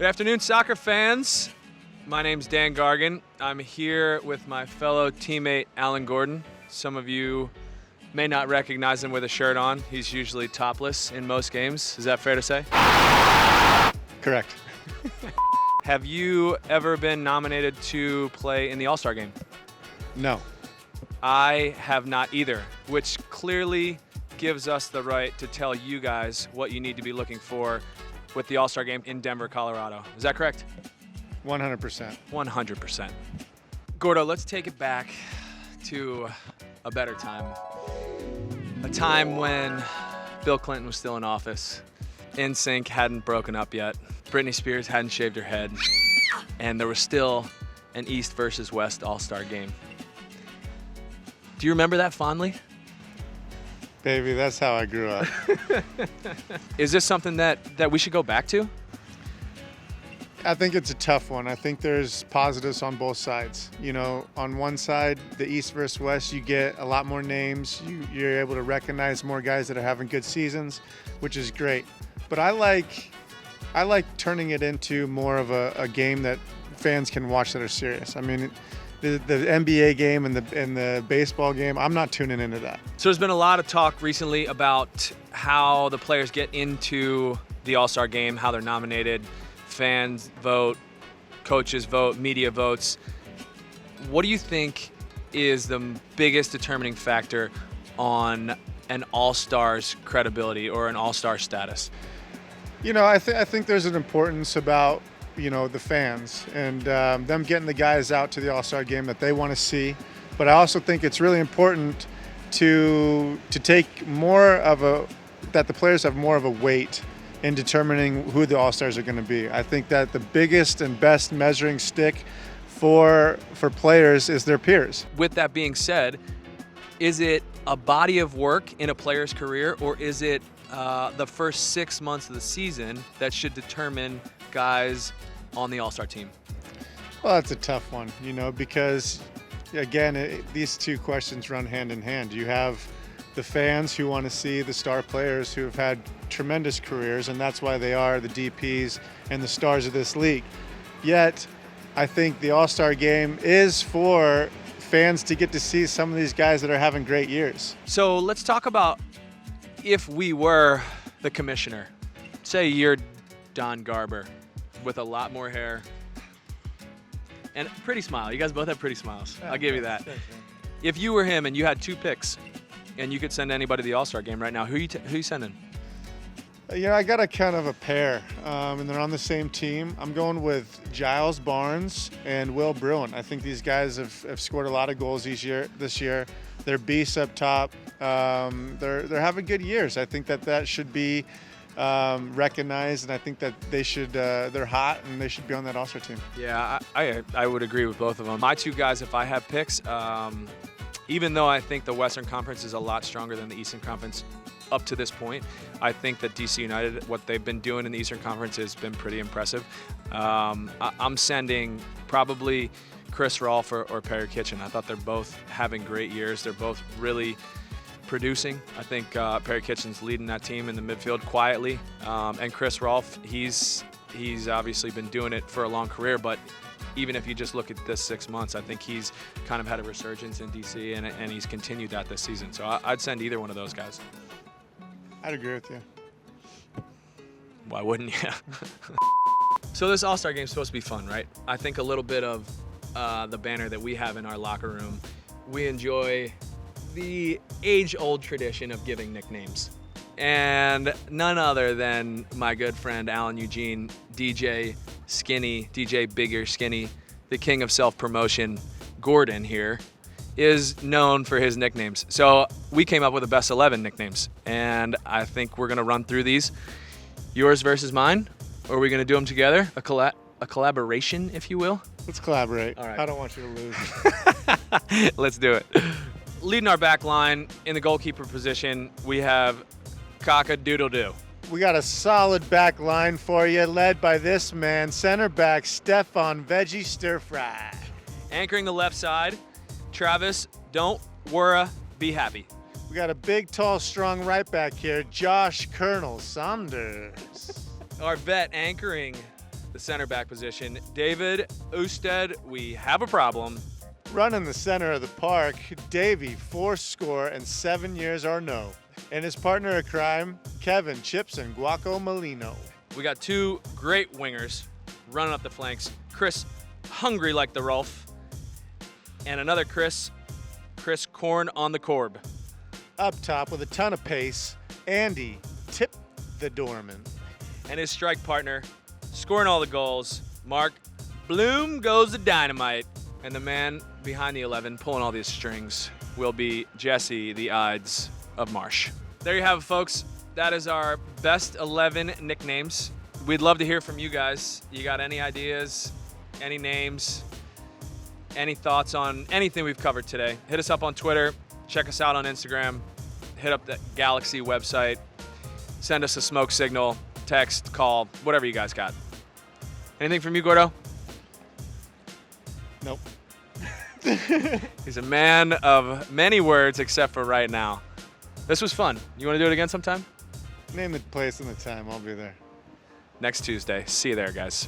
Good afternoon, soccer fans. My name's Dan Gargan. I'm here with my fellow teammate, Alan Gordon. Some of you may not recognize him with a shirt on. He's usually topless in most games. Is that fair to say? Correct. Have you ever been nominated to play in the All-Star game? No. I have not either, which clearly gives us the right to tell you guys what you need to be looking for with the All-Star game in Denver, Colorado. Is that correct? 100%. 100%. Gordo, let's take it back to a better time. A time when Bill Clinton was still in office. NSYNC hadn't broken up yet. Britney Spears hadn't shaved her head. And there was still an East versus West All-Star game. Do you remember that fondly? Baby, that's how I grew up. Is this something that we should go back to? I think it's a tough one. I think there's positives on both sides. You know, on one side, the East versus West, you get a lot more names. You're able to recognize more guys that are having good seasons, which is great. But I like turning it into more of a game that fans can watch that are serious. I mean, the NBA game and the baseball game, I'm not tuning into that. So there's been a lot of talk recently about how the players get into the All-Star game, how they're nominated, fans vote, coaches vote, media votes. What do you think is the biggest determining factor on an All-Star's credibility or an All-Star status? You know, I think there's an importance about, you know, the fans and them getting the guys out to the All-Star game that they want to see. But I also think it's really important to take more of that the players have more of a weight in determining who the All-Stars are going to be. I think that the biggest and best measuring stick for players is their peers. With that being said, is it a body of work in a player's career, or is it the first 6 months of the season that should determine guys on the All-Star team? Well, that's a tough one, you know, because again, these two questions run hand in hand. You have the fans who want to see the star players who have had tremendous careers, and that's why they are the DPs and the stars of this league. Yet, I think the All-Star game is for fans to get to see some of these guys that are having great years. So let's talk about if we were the commissioner. Say you're Don Garber with a lot more hair and pretty smile. You guys both have pretty smiles. I'll give you that. If you were him and you had 2 picks and you could send anybody to the All-Star game right now, who you sending? You know, I got a kind of a pair, and they're on the same team. I'm going with Giles Barnes and Will Bruin. I think these guys have scored a lot of goals this year. They're beasts up top. They're having good years. I think that should be recognized, and I think that they should. They're hot, and they should be on that All-Star team. Yeah, I would agree with both of them. My 2 guys, if I had picks, even though I think the Western Conference is a lot stronger than the Eastern Conference up to this point, I think that DC United, what they've been doing in the Eastern Conference has been pretty impressive. I'm sending probably Chris Rolfe or Perry Kitchen. I thought they're both having great years. They're both really producing. I think Perry Kitchen's leading that team in the midfield quietly. And Chris Rolfe, he's obviously been doing it for a long career, but even if you just look at this 6 months, I think he's kind of had a resurgence in DC, and he's continued that this season. So I'd send either one of those guys. I'd agree with you. Why wouldn't you? So this All-Star game is supposed to be fun, right? I think a little bit of the banner that we have in our locker room, we enjoy the age-old tradition of giving nicknames. And none other than my good friend Alan Eugene, DJ Skinny, DJ Bigger Skinny, the king of self-promotion, Gordon here, is known for his nicknames. So we came up with the best 11 nicknames, and I think we're gonna run through these. Yours versus mine, or are we gonna do them together? A collaboration, if you will? Let's collaborate. All right. I don't want you to lose. Let's do it. Leading our back line in the goalkeeper position, we have Cock-a-doodle-doo. We got a solid back line for you, led by this man, center back Stefan Veggie Stir Fry. Anchoring the left side, Travis, don't worry, be happy. We got a big, tall, strong right back here, Josh Colonel Saunders. Our vet anchoring the center back position. David Usted, we have a problem. Running the center of the park, Davey, 4-7 years or no. And his partner in crime, Kevin Chips and Guaco Molino. We got two great wingers running up the flanks. Chris, hungry like the Rolf. And another Chris Corn on the Corb. Up top with a ton of pace, Andy, Tip the Doorman. And his strike partner, scoring all the goals, Mark, Bloom goes the dynamite. And the man behind the 11 pulling all these strings will be Jesse, the Ides of Marsh. There you have it, folks. That is our best 11 nicknames. We'd love to hear from you guys. You got any ideas, any names, any thoughts on anything we've covered today? Hit us up on Twitter. Check us out on Instagram. Hit up the Galaxy website. Send us a smoke signal, text, call, whatever you guys got. Anything from you, Gordo? Nope. He's a man of many words except for right now. This was fun. You want to do it again sometime? Name the place and the time. I'll be there. Next Tuesday. See you there, guys.